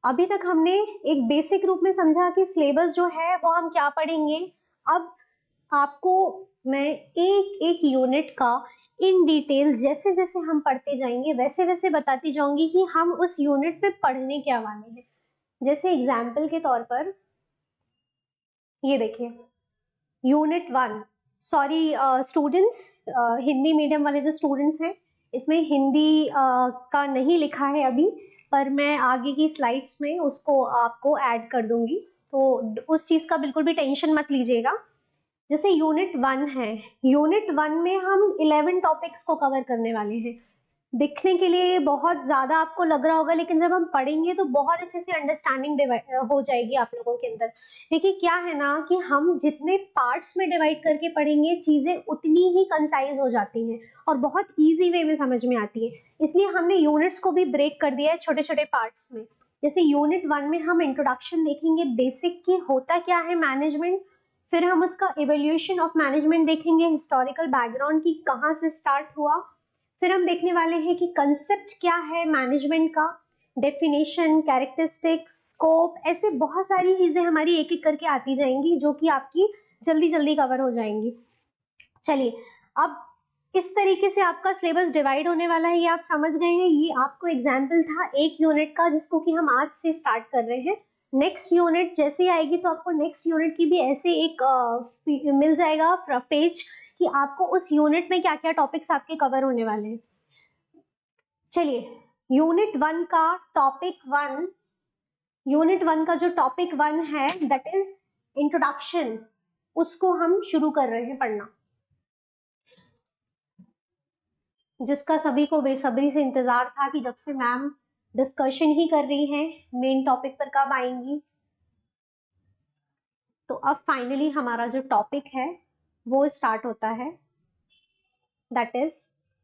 अभी तक हमने एक बेसिक रूप में समझा कि सिलेबस जो है वो हम क्या पढ़ेंगे। अब आपको मैं एक एक यूनिट का इन डिटेल जैसे जैसे हम पढ़ते जाएंगे वैसे वैसे बताती जाऊंगी कि हम उस यूनिट में पढ़ने क्या वाले हैं। जैसे एग्जाम्पल के तौर पर ये देखिए, unit 1, sorry students, Hindi medium वाले जो स्टूडेंट्स हैं, इसमें हिंदी का नहीं लिखा है अभी, पर मैं आगे की स्लाइड्स में उसको आपको ऐड कर दूंगी, तो उस चीज का बिल्कुल भी टेंशन मत लीजिएगा। जैसे यूनिट 1 है, यूनिट 1 में हम 11 टॉपिक्स को कवर करने वाले हैं। दिखने के लिए बहुत ज्यादा आपको लग रहा होगा, लेकिन जब हम पढ़ेंगे तो बहुत अच्छे से अंडरस्टैंडिंग हो जाएगी आप लोगों के अंदर। देखिए क्या है ना कि हम जितने पार्ट्स में डिवाइड करके पढ़ेंगे चीजें उतनी ही कंसाइज हो जाती हैं और बहुत इजी वे में समझ में आती है। इसलिए हमने यूनिट्स को भी ब्रेक कर दिया है छोटे छोटे पार्ट्स में। जैसे यूनिट 1 में हम इंट्रोडक्शन देखेंगे, बेसिक की होता क्या है मैनेजमेंट, फिर हम उसका इवैल्यूएशन ऑफ मैनेजमेंट देखेंगे, हिस्टोरिकल बैकग्राउंड की कहाँ से स्टार्ट हुआ, फिर हम देखने वाले हैं कि कंसेप्ट क्या है मैनेजमेंट का, डेफिनेशन, कैरेक्टरिस्टिक्स, स्कोप, ऐसे बहुत सारी चीजें हमारी एक एक करके आती जाएंगी जो कि आपकी जल्दी जल्दी कवर हो जाएंगी। चलिए, अब इस तरीके से आपका सिलेबस डिवाइड होने वाला है, ये आप समझ गए हैं। ये आपको एग्जाम्पल था एक यूनिट का जिसको कि हम आज से स्टार्ट कर रहे हैं। नेक्स्ट यूनिट जैसे ही आएगी तो आपको नेक्स्ट यूनिट की भी ऐसे एक मिल जाएगा पेज कि आपको उस यूनिट में क्या क्या टॉपिक्स आपके कवर होने वाले हैं। चलिए, यूनिट 1 का टॉपिक 1, यूनिट 1 का जो टॉपिक 1 है दैट इज इंट्रोडक्शन, उसको हम शुरू कर रहे हैं पढ़ना, जिसका सभी को बेसब्री से इंतजार था कि जब से मैम डिस्कशन ही कर रही हैं मेन टॉपिक पर कब आएंगी। तो अब फाइनली हमारा जो टॉपिक है वो स्टार्ट होता है, that is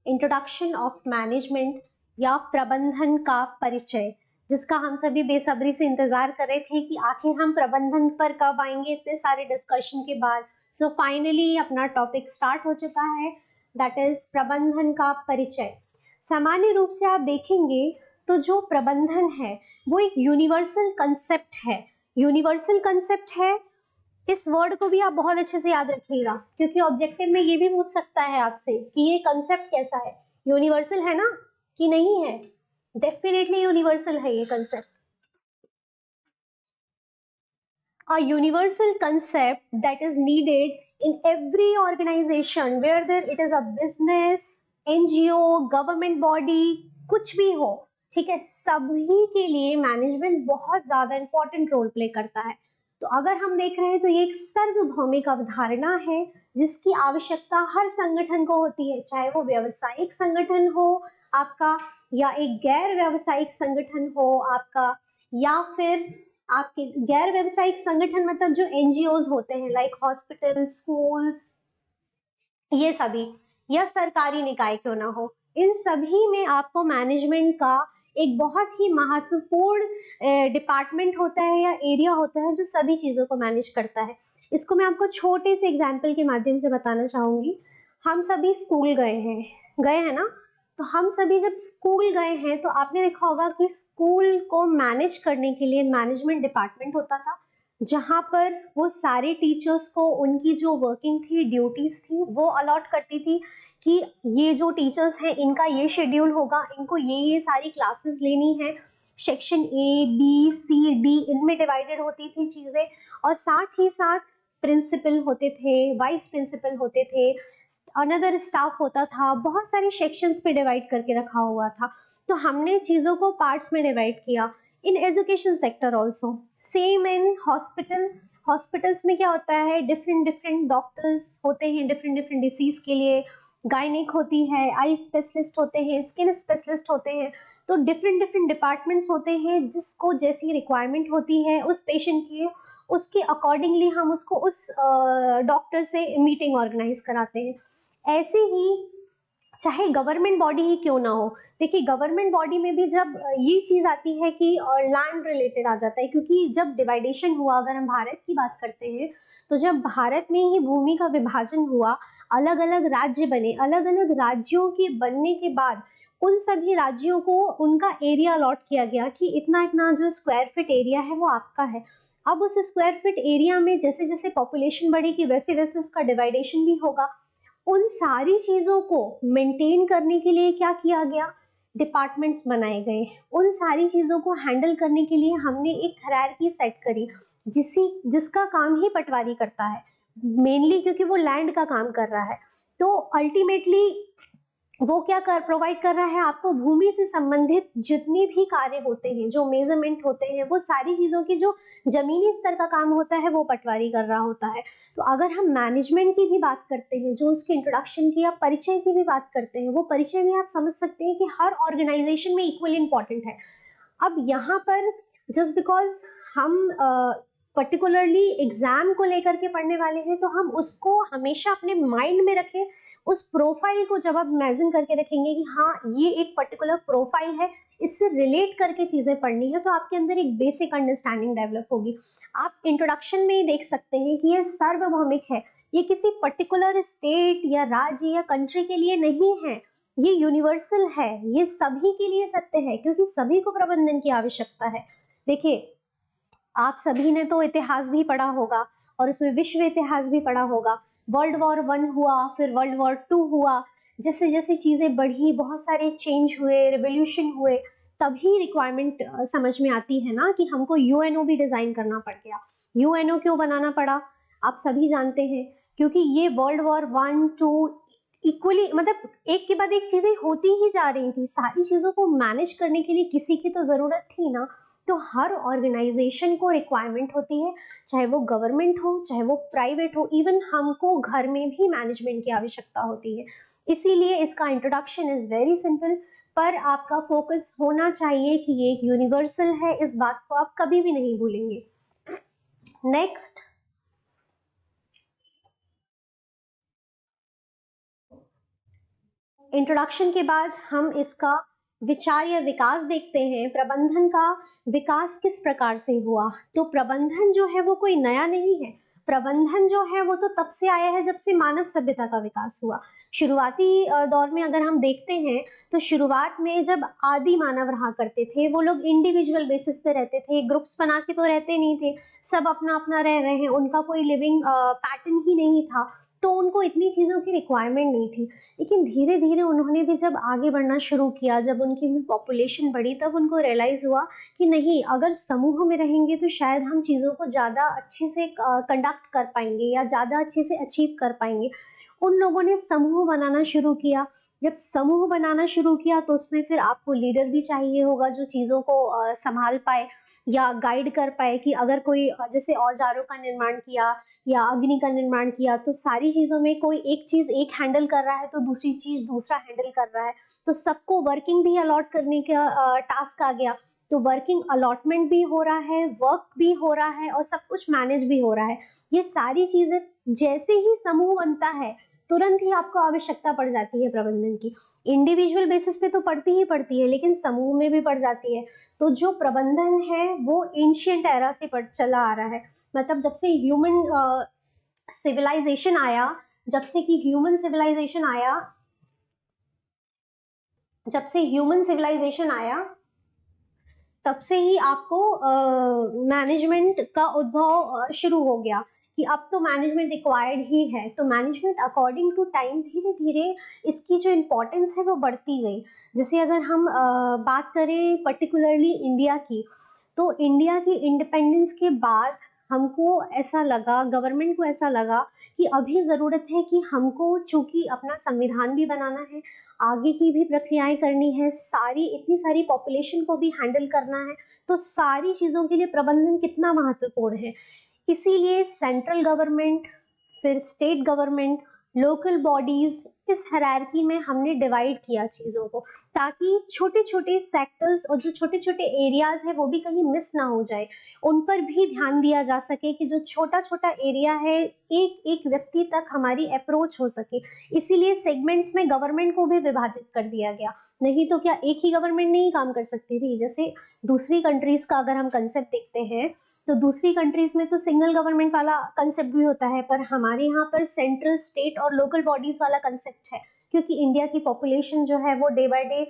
introduction of management या प्रबंधन का परिचय, जिसका हम सभी बेसब्री से इंतजार कर रहे थे कि आखिर हम प्रबंधन पर कब आएंगे इतने सारे डिस्कशन के बाद। सो फाइनली अपना टॉपिक स्टार्ट हो चुका है, दैट इज प्रबंधन का परिचय। सामान्य रूप से आप देखेंगे तो जो प्रबंधन है वो एक यूनिवर्सल कंसेप्ट है। यूनिवर्सल कंसेप्ट है, इस वर्ड को भी आप बहुत अच्छे से याद रखिएगा क्योंकि ऑब्जेक्टिव में ये भी पूछ सकता है आपसे कि ये कंसेप्ट कैसा है, यूनिवर्सल है ना कि नहीं है। डेफिनेटली यूनिवर्सल है ये concept. A universal concept that is needed in every organization, whether it is a business, NGO, government body, कुछ भी हो, ठीक है, सभी के लिए मैनेजमेंट बहुत ज्यादा इंपॉर्टेंट रोल प्ले करता है। तो अगर हम देख रहे हैं तो ये एक सार्वभौमिक अवधारणा है जिसकी आवश्यकता हर संगठन को होती है, चाहे वो व्यावसायिक संगठन हो आपका या एक गैर व्यावसायिक संगठन हो आपका, या फिर आपके गैर व्यावसायिक संगठन मतलब जो एनजीओज होते हैं लाइक हॉस्पिटल, स्कूल्स, ये सभी, या सरकारी निकाय क्यों ना हो, इन सभी में आपको मैनेजमेंट का एक बहुत ही महत्वपूर्ण डिपार्टमेंट होता है या एरिया होता है जो सभी चीजों को मैनेज करता है। इसको मैं आपको छोटे से एग्जाम्पल के माध्यम से बताना चाहूंगी। हम सभी स्कूल गए हैं ना, तो हम सभी जब स्कूल गए हैं तो आपने देखा होगा कि स्कूल को मैनेज करने के लिए मैनेजमेंट डिपार्टमेंट होता था, जहां पर वो सारे टीचर्स को उनकी जो वर्किंग थी, ड्यूटीज थी, वो अलॉट करती थी कि ये जो टीचर्स हैं इनका ये शेड्यूल होगा, इनको ये सारी क्लासेस लेनी है, section A B C D इनमें डिवाइडेड होती थी चीजें, और साथ ही साथ प्रिंसिपल होते थे, वाइस प्रिंसिपल होते थे, अनदर स्टाफ होता था, बहुत सारे सेक्शंस पे डिवाइड करके रखा हुआ था। तो हमने चीजों को पार्ट्स में डिवाइड किया। In education sector also same, in hospitals में क्या होता है, डिफरेंट डिफरेंट डॉक्टर्स होते हैं डिफरेंट डिफरेंट डिसीज के लिए, गायनिक होती है, आई स्पेशलिस्ट होते हैं, स्किन स्पेशलिस्ट होते हैं, तो डिफरेंट डिफरेंट डिपार्टमेंट्स होते हैं जिसको जैसी रिक्वायरमेंट होती है उस पेशेंट की, उसके अकॉर्डिंगली हम उसको उस डॉक्टर से मीटिंग ऑर्गेनाइज कराते हैं। ऐसे ही चाहे गवर्नमेंट बॉडी ही क्यों ना हो, देखिए गवर्नमेंट बॉडी में भी जब ये चीज आती है कि लैंड रिलेटेड आ जाता है, क्योंकि जब डिवाइडेशन हुआ, अगर हम भारत की बात करते हैं तो जब भारत में ही भूमि का विभाजन हुआ, अलग अलग राज्य बने, अलग अलग राज्यों के बनने के बाद उन सभी राज्यों को उनका एरिया अलॉट किया गया कि इतना इतना जो स्क्वायर फीट एरिया है वो आपका है। अब उस स्क्वायर फीट एरिया में जैसे जैसे पॉपुलेशन बढ़ेगी वैसे वैसे उसका डिवाइडेशन भी होगा। उन सारी चीजों को मेंटेन करने के लिए क्या किया गया, डिपार्टमेंट्स बनाए गए। उन सारी चीजों को हैंडल करने के लिए हमने एक हायरार्की सेट करी जिसका काम ही पटवारी करता है, मेनली क्योंकि वो लैंड का काम कर रहा है। तो अल्टीमेटली वो क्या प्रोवाइड कर रहा है आपको, भूमि से संबंधित जितनी भी कार्य होते हैं, जो मेजरमेंट होते हैं, वो सारी चीजों की जो जमीनी स्तर का काम होता है वो पटवारी कर रहा होता है। तो अगर हम मैनेजमेंट की भी बात करते हैं, जो उसकी इंट्रोडक्शन की या परिचय की भी बात करते हैं, वो परिचय में आप समझ सकते हैं कि हर ऑर्गेनाइजेशन में इक्वली इंपॉर्टेंट है। अब यहाँ पर जस्ट बिकॉज हम पर्टिकुलरली एग्जाम को लेकर के पढ़ने वाले हैं तो हम उसको हमेशा अपने माइंड में रखें। उस प्रोफाइल को जब आप इमेजिन करके रखेंगे कि हाँ ये एक पर्टिकुलर प्रोफाइल है, इससे रिलेट करके चीजें पढ़नी है, तो आपके अंदर एक बेसिक अंडरस्टैंडिंग डेवलप होगी। आप इंट्रोडक्शन में ही देख सकते हैं कि ये सार्वभौमिक है, ये किसी पर्टिकुलर स्टेट या राज्य या कंट्री के लिए नहीं है, ये यूनिवर्सल है, ये सभी के लिए सत्य है, क्योंकि सभी को प्रबंधन की आवश्यकता है। देखिए, आप सभी ने तो इतिहास भी पढ़ा होगा और उसमें विश्व इतिहास भी पढ़ा होगा। वर्ल्ड वॉर 1 हुआ, फिर वर्ल्ड वॉर 2 हुआ, जैसे जैसे चीजें बढ़ी, बहुत सारे चेंज हुए, रिवोल्यूशन हुए, तभी रिक्वायरमेंट समझ में आती है ना कि हमको यूएनओ भी डिजाइन करना पड़ गया। यूएनओ क्यों बनाना पड़ा, आप सभी जानते हैं, क्योंकि ये वर्ल्ड वॉर 1 2 इक्वली, मतलब एक के बाद एक चीजें होती ही जा रही थी, सारी चीजों को मैनेज करने के लिए किसी की तो जरूरत थी ना। तो हर ऑर्गेनाइजेशन को रिक्वायरमेंट होती है, चाहे वो गवर्नमेंट हो चाहे वो प्राइवेट हो, इवन हमको घर में भी मैनेजमेंट की आवश्यकता होती है। इसीलिए इसका इंट्रोडक्शन इज वेरी सिंपल, पर आपका फोकस होना चाहिए कि ये एक यूनिवर्सल है, इस बात को आप कभी भी नहीं भूलेंगे। नेक्स्ट, इंट्रोडक्शन के बाद हम इसका विचार या विकास देखते हैं। प्रबंधन का विकास किस प्रकार से हुआ, तो प्रबंधन जो है वो कोई नया नहीं है। प्रबंधन जो है वो तो तब से आया है जब से मानव सभ्यता का विकास हुआ। शुरुआती दौर में अगर हम देखते हैं तो शुरुआत में जब आदि मानव रहा करते थे, वो लोग इंडिविजुअल बेसिस पे रहते थे, ग्रुप्स बना के तो रहते नहीं थे, सब अपना अपना रह रहे हैं, उनका कोई लिविंग पैटर्न ही नहीं था, तो उनको इतनी चीजों की रिक्वायरमेंट नहीं थी। लेकिन धीरे धीरे उन्होंने भी जब आगे बढ़ना शुरू किया, जब उनकी भी पॉपुलेशन बढ़ी, तब उनको रियलाइज हुआ कि नहीं, अगर समूह में रहेंगे तो शायद हम चीज़ों को ज़्यादा अच्छे से कंडक्ट कर पाएंगे या ज़्यादा अच्छे से अचीव कर पाएंगे। उन लोगों ने समूह बनाना शुरू किया। जब समूह बनाना शुरू किया तो उसमें फिर आपको लीडर भी चाहिए होगा जो चीज़ों को संभाल पाए या गाइड कर पाए, कि अगर कोई जैसे औजारों का निर्माण किया या अग्नि का निर्माण किया, तो सारी चीजों में कोई एक चीज एक हैंडल कर रहा है तो दूसरी चीज दूसरा हैंडल कर रहा है, तो सबको वर्किंग भी अलॉट करने का टास्क आ गया। तो वर्किंग अलॉटमेंट भी हो रहा है, वर्क भी हो रहा है और सब कुछ मैनेज भी हो रहा है। ये सारी चीजें जैसे ही समूह बनता है तुरंत ही आपको आवश्यकता पड़ जाती है प्रबंधन की। इंडिविजुअल बेसिस पे तो पड़ती ही पड़ती है, लेकिन समूह में भी पड़ जाती है। तो जो प्रबंधन है वो एंशिएंट एरा से चला आ रहा है, मतलब जब से ह्यूमन सिविलाइजेशन आया, जब से कि ह्यूमन सिविलाइजेशन आया, जब से ह्यूमन सिविलाइजेशन आया तब से ही आपको मैनेजमेंट का उद्भव शुरू हो गया कि अब तो मैनेजमेंट रिक्वायर्ड ही है। तो मैनेजमेंट अकॉर्डिंग टू टाइम धीरे धीरे इसकी जो इम्पोर्टेंस है वो बढ़ती गई। जैसे अगर हम बात करें पर्टिकुलरली इंडिया की, तो इंडिया की इंडिपेंडेंस के बाद हमको ऐसा लगा, गवर्नमेंट को ऐसा लगा कि अभी ज़रूरत है कि हमको, चूंकि अपना संविधान भी बनाना है, आगे की भी प्रक्रियाएं करनी है, सारी इतनी सारी पॉपुलेशन को भी हैंडल करना है, तो सारी चीज़ों के लिए प्रबंधन कितना महत्वपूर्ण है। इसीलिए सेंट्रल गवर्नमेंट, फिर स्टेट गवर्नमेंट, लोकल बॉडीज, इस हायरार्की में हमने डिवाइड किया चीज़ों को, ताकि छोटे छोटे सेक्टर्स और जो छोटे छोटे एरियाज है वो भी कहीं मिस ना हो जाए, उन पर भी ध्यान दिया जा सके कि जो छोटा छोटा एरिया है एक एक व्यक्ति तक हमारी अप्रोच हो सके। इसीलिए सेगमेंट्स में गवर्नमेंट को भी विभाजित कर दिया गया, नहीं तो क्या एक ही गवर्नमेंट नहीं काम कर सकती थी। जैसे दूसरी कंट्रीज का अगर हम कंसेप्ट देखते हैं तो दूसरी कंट्रीज में तो सिंगल गवर्नमेंट वाला कंसेप्ट भी होता है, पर हमारे यहाँ पर सेंट्रल, स्टेट और लोकल बॉडीज वाला कंसेप्ट है, क्योंकि इंडिया की पॉपुलेशन जो है वो डे बाय डे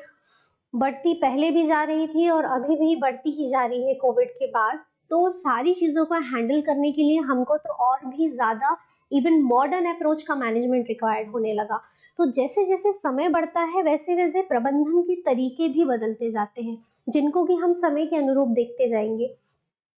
बढ़ती पहले भी जा रही थी और अभी भी बढ़ती ही जा रही है कोविड के बाद। तो सारी चीज़ों को हैंडल करने के लिए हमको तो और भी ज़्यादा इवन मॉडर्न अप्रोच का मैनेजमेंट रिक्वायर्ड होने लगा। तो जैसे जैसे समय बढ़ता है वैसे वैसे प्रबंधन के तरीके भी बदलते जाते हैं, जिनको कि हम समय के अनुरूप देखते जाएंगे।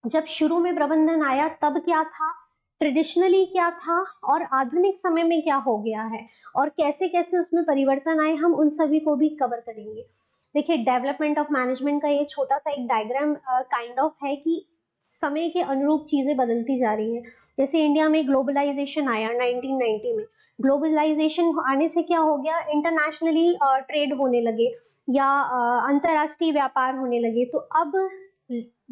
जब शुरू में प्रबंधन आया तब क्या था, ट्रेडिशनली क्या था, और आधुनिक समय में क्या हो गया है, और कैसे कैसे उसमें परिवर्तन आए, हम उन सभी को भी कवर करेंगे। देखिए, डेवलपमेंट ऑफ मैनेजमेंट का ये छोटा सा एक डायग्राम काइंड ऑफ है कि समय के अनुरूप चीजें बदलती जा रही हैं। जैसे इंडिया में ग्लोबलाइजेशन आया 1990 में। ग्लोबलाइजेशन आने से क्या हो गया, इंटरनेशनली ट्रेड होने लगे या अंतरराष्ट्रीय व्यापार होने लगे। तो अब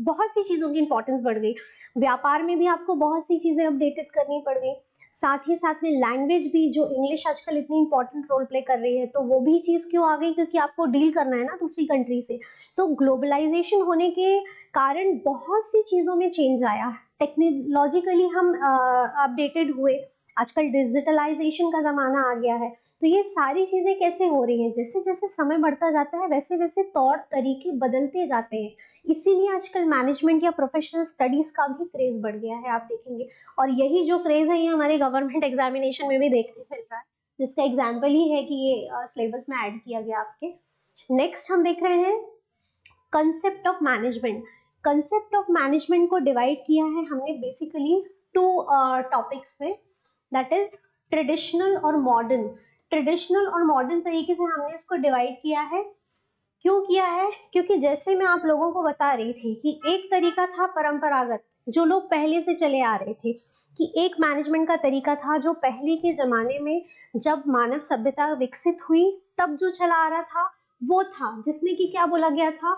बहुत सी चीजों की इंपॉर्टेंस बढ़ गई, व्यापार में भी आपको बहुत सी चीजें अपडेटेड करनी पड़ गई। साथ ही साथ में लैंग्वेज भी, जो इंग्लिश आजकल इतनी इंपॉर्टेंट रोल प्ले कर रही है, तो वो भी चीज क्यों आ गई, क्योंकि आपको डील करना है ना दूसरी कंट्री से। तो ग्लोबलाइजेशन होने के कारण बहुत सी चीजों में चेंज आया, टेक्नोलॉजिकली हम अपडेटेड हुए, आजकल डिजिटलाइजेशन का जमाना आ गया है। तो ये सारी चीजें कैसे हो रही हैं, जैसे जैसे समय बढ़ता जाता है वैसे वैसे तौर तरीके बदलते जाते हैं। इसीलिए आजकल मैनेजमेंट या प्रोफेशनल स्टडीज का भी क्रेज बढ़ गया है, आप देखेंगे। और यही जो क्रेज है ये हमारे गवर्नमेंट एग्जामिनेशन में भी देखने मिल रहा है, जिसका एग्जाम्पल ही है कि ये सिलेबस में ऐड किया गया आपके। नेक्स्ट हम देख रहे हैं concept of management. Concept of management को डिवाइड किया है हमने बेसिकली टू टॉपिक्स में, दैट इज ट्रेडिशनल और मॉडर्न। ट्रेडिशनल और मॉडर्न तरीके से हमने इसको डिवाइड किया है। क्यों किया है, क्योंकि जैसे मैं आप लोगों को बता रही थी कि एक तरीका था परंपरागत, जो लोग पहले से चले आ रहे थे, कि एक मैनेजमेंट का तरीका था जो पहले के जमाने में जब मानव सभ्यता विकसित हुई तब जो चला आ रहा था वो था, जिसमें कि क्या बोला गया था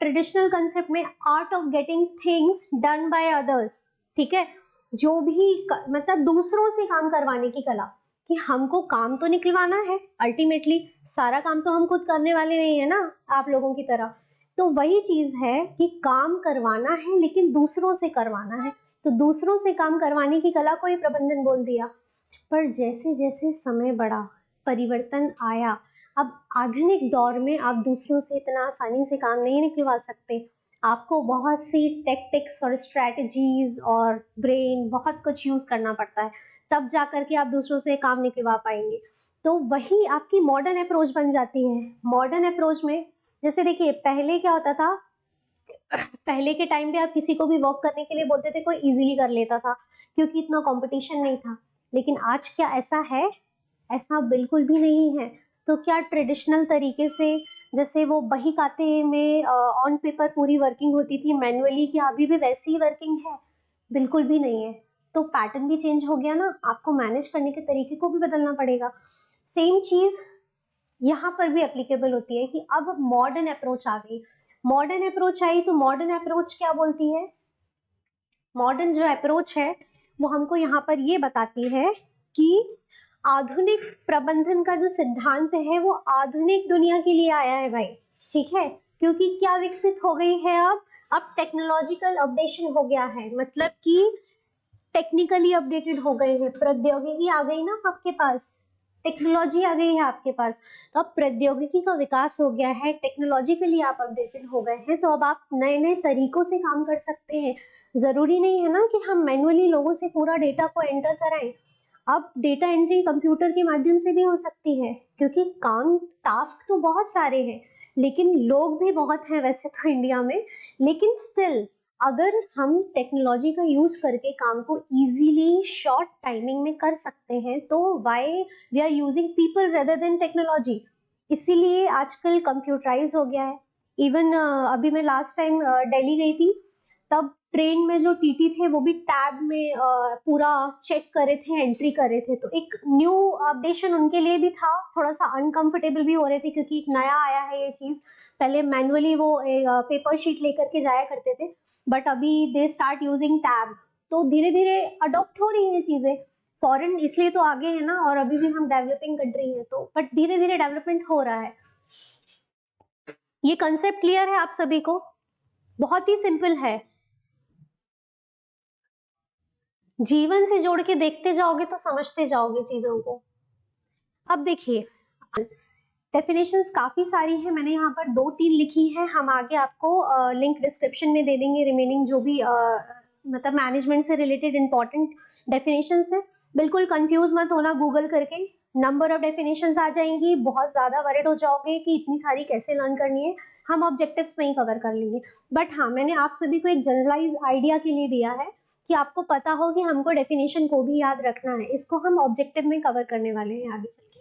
ट्रेडिशनल कंसेप्ट में, art of getting things done by others. ठीक है, जो भी मतलब दूसरों से काम करवाने की कला, कि हमको काम तो निकलवाना है, अल्टीमेटली सारा काम तो हम खुद करने वाले नहीं है ना, आप लोगों की तरह। तो वही चीज है कि काम करवाना है लेकिन दूसरों से करवाना है, तो दूसरों से काम करवाने की कला को ही प्रबंधन बोल दिया। पर जैसे जैसे समय बढ़ा, परिवर्तन आया, अब आधुनिक दौर में आप दूसरों से इतना आसानी से काम नहीं निकलवा सकते, आपको बहुत सी टेक्टिक्स और स्ट्रैटेजीज और ब्रेन बहुत कुछ यूज करना पड़ता है, तब जा करके आप दूसरों से काम निकलवा पाएंगे। तो वही आपकी मॉडर्न अप्रोच बन जाती है। मॉडर्न अप्रोच में जैसे देखिए, पहले क्या होता था, पहले के टाइम पे आप किसी को भी वर्क करने के लिए बोलते थे, कोई इजीली कर लेता था क्योंकि इतना कंपटीशन नहीं था। लेकिन आज क्या ऐसा है, ऐसा बिल्कुल भी नहीं है। तो क्या ट्रेडिशनल तरीके से, जैसे वो बही खाते में ऑन पेपर पूरी वर्किंग होती थी मैन्युअली, क्या अभी भी वैसी ही वर्किंग है? बिल्कुल भी नहीं है। तो पैटर्न भी चेंज हो गया ना, आपको मैनेज करने के तरीके को भी बदलना पड़ेगा। सेम चीज यहाँ पर भी एप्लीकेबल होती है कि अब मॉडर्न अप्रोच आ गई। मॉडर्न अप्रोच आई तो मॉडर्न अप्रोच क्या बोलती है, मॉडर्न जो अप्रोच है वो हमको यहाँ पर ये बताती है कि आधुनिक प्रबंधन का जो सिद्धांत है वो आधुनिक दुनिया के लिए आया है भाई। ठीक है, क्योंकि क्या विकसित हो गई है, अब टेक्नोलॉजिकल अपडेशन हो गया है, मतलब कि टेक्निकली अपडेटेड हो गए हैं, प्रौद्योगिकी आ गई ना आपके पास, टेक्नोलॉजी आ गई है आपके पास। तो अब प्रौद्योगिकी का विकास हो गया है, टेक्नोलॉजिकली आप अपडेटेड हो गए हैं, तो अब आप नए नए तरीकों से काम कर सकते हैं। जरूरी नहीं है ना कि हम मैन्युअली लोगों से पूरा डेटा को एंटर कराएं। अब डेटा एंट्री कंप्यूटर के माध्यम से भी हो सकती है, क्योंकि काम टास्क तो बहुत सारे हैं लेकिन लोग भी बहुत हैं वैसे तो इंडिया में। लेकिन स्टिल अगर हम टेक्नोलॉजी का यूज करके काम को इजीली शॉर्ट टाइमिंग में कर सकते हैं तो why we are using people rather than technology. इसीलिए आजकल कंप्यूटराइज हो गया है। इवन अभी मैं लास्ट टाइम दिल्ली गई थी, तब ट्रेन में जो टीटी थे वो भी टैब में पूरा चेक कर रहे थे, एंट्री कर रहे थे। तो एक न्यू अपडेशन उनके लिए भी था, थोड़ा सा अनकंफर्टेबल भी हो रहे थे क्योंकि एक नया आया है ये चीज। पहले मैनुअली वो पेपर शीट लेकर के जाया करते थे, बट अभी दे स्टार्ट यूजिंग टैब। तो धीरे धीरे अडॉप्ट हो रही हैं चीजें। फॉरेन इसलिए तो आगे है ना, और अभी भी हम डेवलपिंग कंट्री है, तो बट धीरे धीरे डेवलपमेंट हो रहा है। ये कंसेप्ट क्लियर है आप सभी को? बहुत ही सिंपल है, जीवन से जोड़ के देखते जाओगे तो समझते जाओगे चीजों को। अब देखिए, डेफिनेशंस काफी सारी हैं, मैंने यहाँ पर 2-3 लिखी हैं, हम आगे आपको लिंक डिस्क्रिप्शन में दे देंगे रिमेनिंग जो भी मतलब मैनेजमेंट से रिलेटेड इंपॉर्टेंट डेफिनेशंस है। बिल्कुल कंफ्यूज मत होना, गूगल करके नंबर ऑफ डेफिनेशंस आ जाएंगी, बहुत ज्यादा वरिड हो जाओगे कि इतनी सारी कैसे लर्न करनी है, हम ऑब्जेक्टिव्स में ही कवर कर लेंगे। बट हाँ, मैंने आप सभी को एक जनरलाइज आइडिया के लिए दिया है कि आपको पता हो कि हमको डेफिनेशन को भी याद रखना है, इसको हम ऑब्जेक्टिव में कवर करने वाले हैं आगे चल के।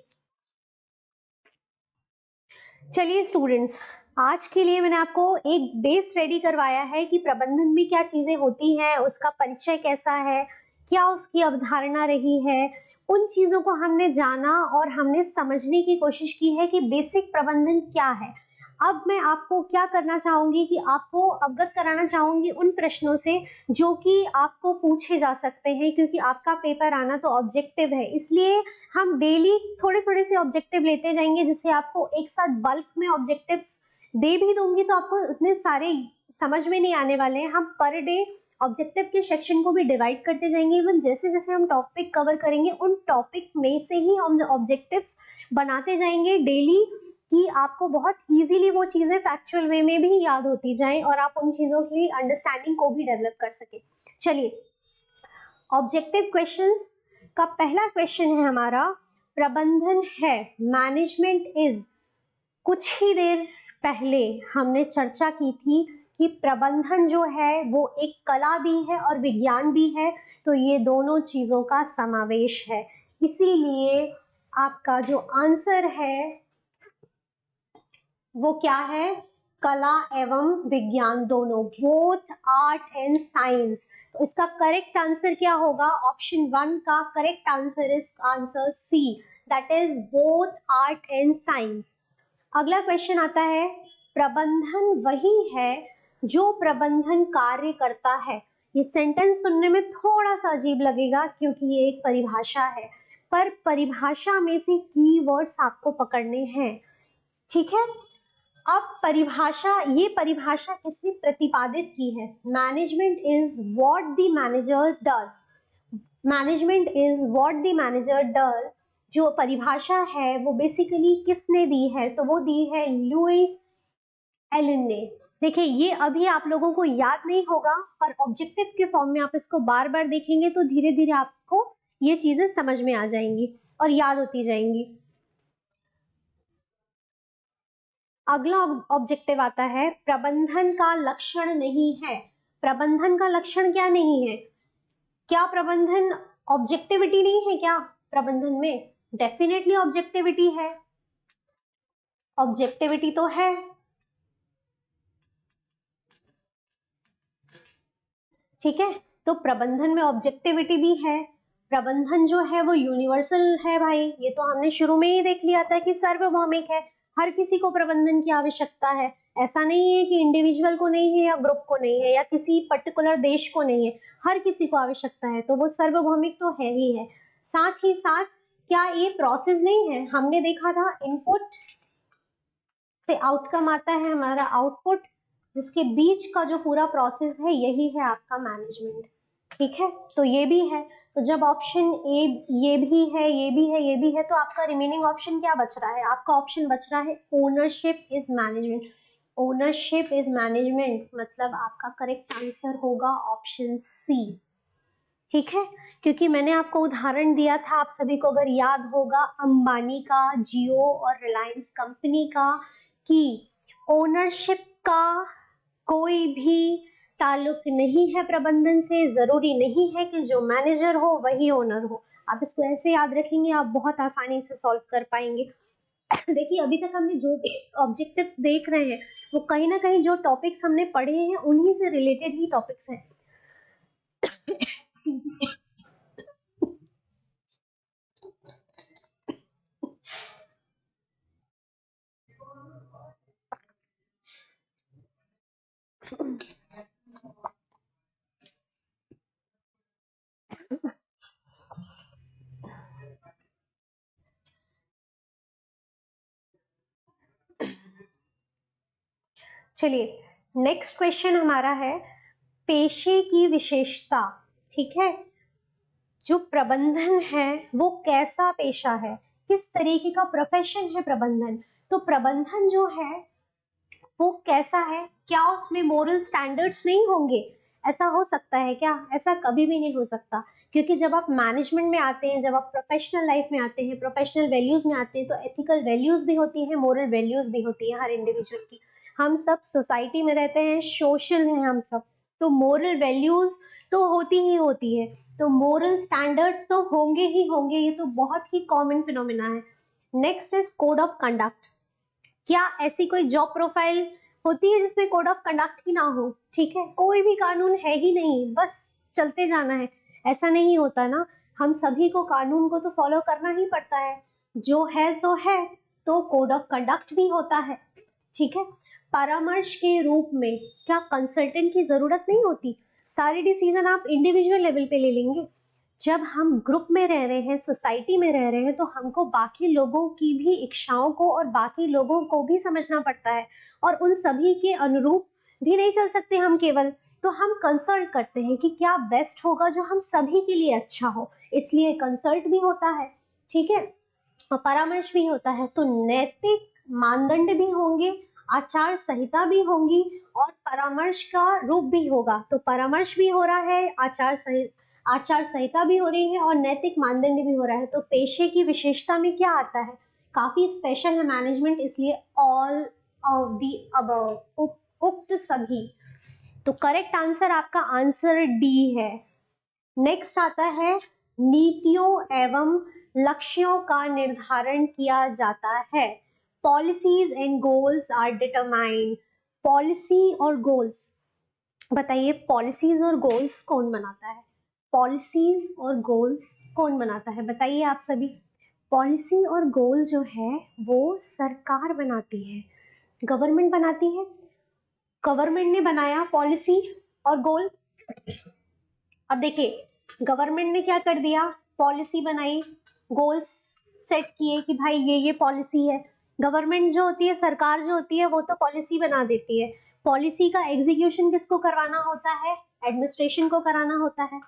चलिए स्टूडेंट्स, आज के लिए मैंने आपको एक बेस रेडी करवाया है कि प्रबंधन में क्या चीजें होती हैं, उसका परिचय कैसा है, क्या उसकी अवधारणा रही है, उन चीजों को हमने जाना और हमने समझने की कोशिश की है कि बेसिक प्रबंधन क्या है। अब मैं आपको क्या करना चाहूंगी कि आपको अवगत कराना चाहूंगी उन प्रश्नों से जो कि आपको पूछे जा सकते हैं, क्योंकि आपका पेपर आना तो ऑब्जेक्टिव है, इसलिए हम डेली थोड़े थोड़े से ऑब्जेक्टिव लेते जाएंगे, जिससे आपको एक साथ बल्क में ऑब्जेक्टिव्स दे भी दूंगी तो आपको उतने सारे समझ में नहीं आने वाले हैं। हम पर डे ऑब्जेक्टिव के सेक्शन को भी डिवाइड करते जाएंगे, इवन जैसे जैसे हम टॉपिक कवर करेंगे उन टॉपिक में से ही हम ऑब्जेक्टिव्स बनाते जाएंगे डेली, कि आपको बहुत इजीली वो चीजें फैक्चुअल वे में भी याद होती जाएं और आप उन चीजों की अंडरस्टैंडिंग को भी डेवलप कर सके। चलिए, ऑब्जेक्टिव क्वेश्चंस का पहला क्वेश्चन है हमारा, प्रबंधन है, मैनेजमेंट इज। कुछ ही देर पहले हमने चर्चा की थी कि प्रबंधन जो है वो एक कला भी है और विज्ञान भी है, तो ये दोनों चीजों का समावेश है। इसीलिए आपका जो आंसर है वो क्या है, कला एवं विज्ञान दोनों, बोथ आर्ट एंड साइंस। तो इसका करेक्ट आंसर क्या होगा, ऑप्शन 1 का correct answer is answer C, that is both art and science. अगला क्वेश्चन आता है, प्रबंधन वही है जो प्रबंधन कार्य करता है। ये सेंटेंस सुनने में थोड़ा सा अजीब लगेगा क्योंकि ये एक परिभाषा है, पर परिभाषा में से कीवर्ड्स आपको पकड़ने हैं, ठीक है। अब परिभाषा, ये परिभाषा किसने प्रतिपादित की है, management is what the manager does, management is what the manager does. जो परिभाषा है वो बेसिकली किसने दी है, तो वो दी है लुइस एलिन ने। देखिए, ये अभी आप लोगों को याद नहीं होगा, पर ऑब्जेक्टिव के फॉर्म में आप इसको बार बार देखेंगे तो धीरे धीरे आपको ये चीजें समझ में आ जाएंगी और याद होती जाएंगी। अगला ऑब्जेक्टिव आता है, प्रबंधन का लक्षण नहीं है। प्रबंधन का लक्षण क्या नहीं है, क्या प्रबंधन ऑब्जेक्टिविटी नहीं है क्या प्रबंधन में, डेफिनेटली ऑब्जेक्टिविटी है, ऑब्जेक्टिविटी तो है। ठीक है, तो प्रबंधन में ऑब्जेक्टिविटी भी है, प्रबंधन जो है वो यूनिवर्सल है भाई, ये तो हमने शुरू में ही देख लिया था कि सार्वभौमिक है, हर किसी को प्रबंधन की आवश्यकता है, ऐसा नहीं है कि इंडिविजुअल को नहीं है या ग्रुप को नहीं है या किसी पर्टिकुलर देश को नहीं है, हर किसी को आवश्यकता है, तो वो सार्वभौमिक तो है ही है। साथ ही साथ क्या ये प्रोसेस नहीं है, हमने देखा था इनपुट से आउटकम आता है हमारा आउटपुट, जिसके बीच का जो पूरा प्रोसेस है यही है आपका मैनेजमेंट, ठीक है। तो ये भी है, तो जब ऑप्शन ए ये भी है, ये भी है, ये भी है, तो आपका रिमेनिंग ऑप्शन क्या बच रहा है, आपका ऑप्शन बच रहा है ownership is management. Ownership is management मतलब आपका करेक्ट आंसर होगा ऑप्शन सी, ठीक है। क्योंकि मैंने आपको उदाहरण दिया था, आप सभी को अगर याद होगा, अंबानी का, जियो और रिलायंस कंपनी का, कि ओनरशिप का कोई भी ताल्लुक नहीं है प्रबंधन से, जरूरी नहीं है कि जो मैनेजर हो वही ओनर हो। आप इसको ऐसे याद रखेंगे, आप बहुत आसानी से सॉल्व कर पाएंगे। देखिए, अभी तक हमने जो भी ऑब्जेक्टिव्स देख रहे हैं वो कहीं ना कहीं जो टॉपिक्स हमने पढ़े हैं उन्हीं से रिलेटेड ही टॉपिक्स हैं। चलिए, नेक्स्ट क्वेश्चन हमारा है, पेशे की विशेषता, ठीक है। जो प्रबंधन है वो कैसा पेशा है, किस तरीके का प्रोफेशन है प्रबंधन, तो प्रबंधन जो है वो कैसा है, क्या उसमें मोरल स्टैंडर्ड्स नहीं होंगे? ऐसा हो सकता है क्या? ऐसा कभी भी नहीं हो सकता, क्योंकि जब आप मैनेजमेंट में आते हैं, जब आप प्रोफेशनल लाइफ में आते हैं, प्रोफेशनल वैल्यूज में आते हैं, तो एथिकल वैल्यूज भी होती हैं, मोरल वैल्यूज भी होती हैं हर इंडिविजुअल की। हम सब सोसाइटी में रहते हैं, सोशल हैं हम सब, तो मोरल वैल्यूज तो होती ही होती है, तो मोरल स्टैंडर्ड्स तो होंगे ही होंगे, ये तो बहुत ही कॉमन फिनोमिना है। Next is code of conduct. क्या ऐसी कोई जॉब प्रोफाइल होती है जिसमें कोड ऑफ कंडक्ट ही ना हो? ठीक है, कोई भी कानून है ही नहीं, बस चलते जाना है, ऐसा नहीं होता ना। हम सभी को कानून को तो फॉलो करना ही पड़ता है, जो है सो है, तो कोड ऑफ कंडक्ट भी होता है। ठीक है, परामर्श के रूप में क्या कंसल्टेंट की जरूरत नहीं होती? सारे डिसीजन आप इंडिविजुअल लेवल पे ले लेंगे। जब हम ग्रुप में रह रहे हैं, सोसाइटी में रह रहे हैं, तो हमको बाकी लोगों की भी इच्छाओं को और बाकी लोगों को भी समझना पड़ता है, और उन सभी के अनुरूप भी नहीं चल सकते हम केवल। तो हम कंसल्ट करते हैं कि क्या बेस्ट होगा जो हम सभी के लिए अच्छा हो, इसलिए कंसल्ट भी होता है। ठीक है, और परामर्श भी होता है, तो नैतिक मानदंड भी होंगे, आचार संहिता भी होंगी, और परामर्श का रूप भी होगा। तो परामर्श भी हो रहा है, आचार संहिता भी हो रही है, और नैतिक मानदंड भी हो रहा है। तो पेशे की विशेषता में क्या आता है? काफी स्पेशल है मैनेजमेंट, इसलिए ऑल ऑफ दी अबव, उक्त सभी। तो करेक्ट आंसर आपका आंसर डी है। नेक्स्ट आता है, नीतियों एवं लक्ष्यों का निर्धारण किया जाता है। Policies and goals are determined. Policy और गोल्स, बताइए पॉलिसीज और गोल्स कौन बनाता है? पॉलिसीज और गोल्स कौन बनाता है, बताइए आप सभी। पॉलिसी और गोल जो है वो सरकार बनाती है, गवर्नमेंट बनाती है। गवर्नमेंट ने बनाया पॉलिसी और गोल। अब देखिए, गवर्नमेंट ने क्या कर दिया, पॉलिसी बनाई, गोल्स सेट किए कि भाई ये पॉलिसी है। गवर्नमेंट जो होती है, सरकार जो होती है, वो तो पॉलिसी बना देती है। पॉलिसी का एग्जीक्यूशन किसको करवाना होता है? एडमिनिस्ट्रेशन को कराना होता है।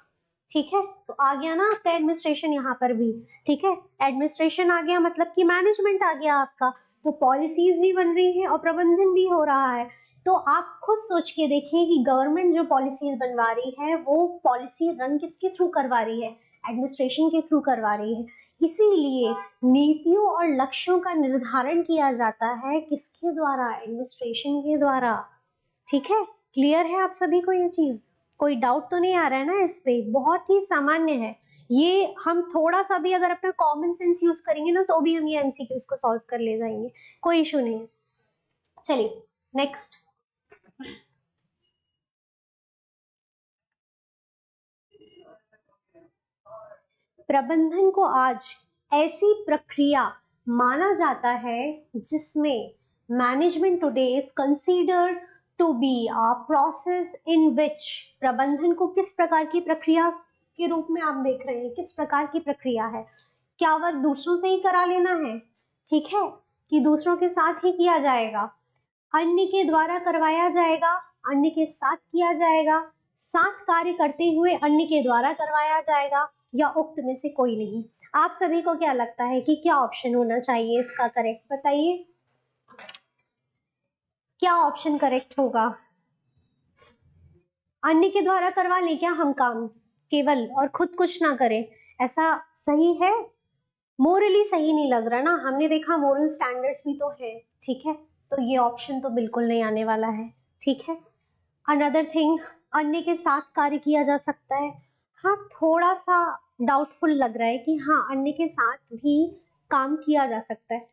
ठीक है, तो आ गया ना आपका एडमिनिस्ट्रेशन यहाँ पर भी। ठीक है, एडमिनिस्ट्रेशन आ गया मतलब कि मैनेजमेंट आ गया आपका। तो पॉलिसीज भी बन रही है और प्रबंधन भी हो रहा है। तो आप खुद सोच के देखिए कि गवर्नमेंट जो पॉलिसीज बनवा रही है, वो पॉलिसी रन किसके थ्रू करवा रही है? एडमिनिस्ट्रेशन के थ्रू करवा रही है। इसीलिए नीतियों और लक्ष्यों का निर्धारण किया जाता है किसके द्वारा? एडमिनिस्ट्रेशन के द्वारा। ठीक है, क्लियर है आप सभी को ये चीज? कोई डाउट तो नहीं आ रहा है ना इस पे? बहुत ही सामान्य है ये। हम थोड़ा सा भी अगर अपना कॉमन सेंस यूज करेंगे ना, तो भी हम ये एमसीक्यूज को सॉल्व कर ले जाएंगे, कोई इशू नहीं है। चलिए नेक्स्ट। प्रबंधन को आज ऐसी प्रक्रिया माना जाता है जिसमें management today is considered to be a process in which, प्रबंधन को किस प्रकार की प्रक्रिया के रूप में आप देख रहे हैं? किस प्रकार की प्रक्रिया है? क्या वह दूसरों से ही करा लेना है? ठीक है, कि दूसरों के साथ ही किया जाएगा, अन्य के द्वारा करवाया जाएगा, अन्य के साथ किया जाएगा, साथ कार्य करते हुए अन्य के द्वारा करवाया जाएगा, या उक्त में से कोई नहीं? आप सभी को क्या लगता है कि क्या ऑप्शन होना चाहिए इसका करेक्ट? बताइए क्या ऑप्शन करेक्ट होगा? अन्य के द्वारा करवा लें क्या हम काम केवल, और खुद कुछ ना करें? ऐसा सही है? मोरली सही नहीं लग रहा ना, हमने देखा मोरल स्टैंडर्ड्स भी तो है। ठीक है, तो ये ऑप्शन तो बिल्कुल नहीं आने वाला है। ठीक है, अनदर थिंग, अन्य के साथ कार्य किया जा सकता है। हाँ, थोड़ा सा डाउटफुल लग रहा है कि हाँ अन्य के साथ भी काम किया जा सकता है।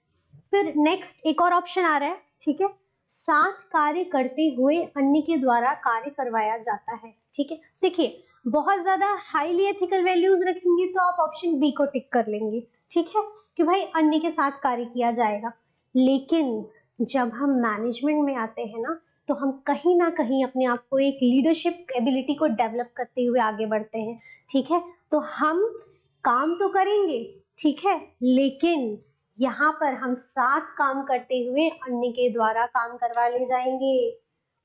फिर नेक्स्ट एक और ऑप्शन आ रहा है, ठीक है, साथ कार्य करते हुए अन्य के द्वारा कार्य करवाया जाता है। ठीक है, देखिए बहुत ज्यादा हाईली एथिकल वैल्यूज रखेंगे तो आप ऑप्शन बी को टिक कर लेंगे। ठीक है, कि भाई अन्य के साथ कार्य किया जाएगा। लेकिन जब हम मैनेजमेंट में आते हैं ना, तो हम कहीं ना कहीं अपने आप को एक लीडरशिप एबिलिटी को डेवलप करते हुए आगे बढ़ते हैं। ठीक है, तो हम काम तो करेंगे, ठीक है, लेकिन यहाँ पर हम साथ काम करते हुए अन्य के द्वारा काम करवा ले जाएंगे,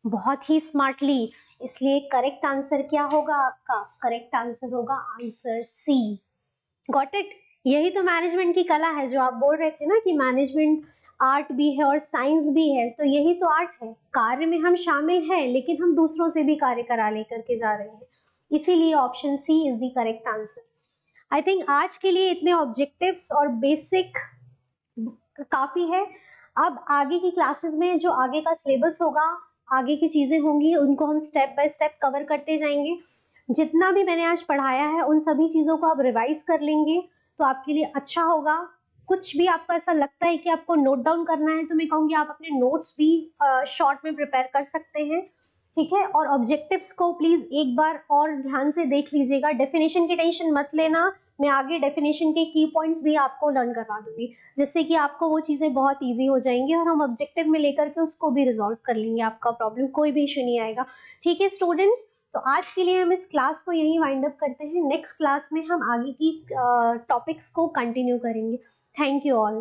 बहुत ही स्मार्टली। इसलिए करेक्ट आंसर क्या होगा आपका? करेक्ट आंसर होगा आंसर सी। Got it? यही तो मैनेजमेंट की कला है, जो आप बोल रहे थे ना कि मैनेजमेंट आर्ट भी है और साइंस भी है, तो यही तो आर्ट है। कार्य में हम शामिल हैं लेकिन हम दूसरों से भी कार्य करा लेकर के जा रहे हैं, इसीलिए option C is the correct answer. I think आज के लिए इतने ऑब्जेक्टिव्स और बेसिक काफी है। अब आगे की क्लासेस में जो आगे का सिलेबस होगा, आगे की चीजें होंगी, उनको हम स्टेप बाय स्टेप कवर करते जाएंगे। जितना भी मैंने आज पढ़ाया है उन सभी चीजों को आप रिवाइज कर लेंगे तो आपके लिए अच्छा होगा। कुछ भी आपको ऐसा लगता है कि आपको नोट डाउन करना है तो मैं कहूँगी आप अपने नोट्स भी शॉर्ट में प्रिपेयर कर सकते हैं, ठीक है। और ऑब्जेक्टिव्स को प्लीज एक बार और ध्यान से देख लीजिएगा। डेफिनेशन की टेंशन मत लेना, मैं आगे डेफिनेशन के की पॉइंट्स भी आपको लर्न करवा दूंगी, जिससे कि आपको वो चीजें बहुत इजी हो जाएंगी और हम ऑब्जेक्टिव में लेकर के उसको भी रिजॉल्व कर लेंगे, आपका प्रॉब्लम कोई भी इशू नहीं आएगा। ठीक है स्टूडेंट्स, तो आज के लिए हम इस क्लास को यही वाइंड अप करते हैं। नेक्स्ट क्लास में हम आगे की टॉपिक्स को कंटिन्यू करेंगे। Thank you all.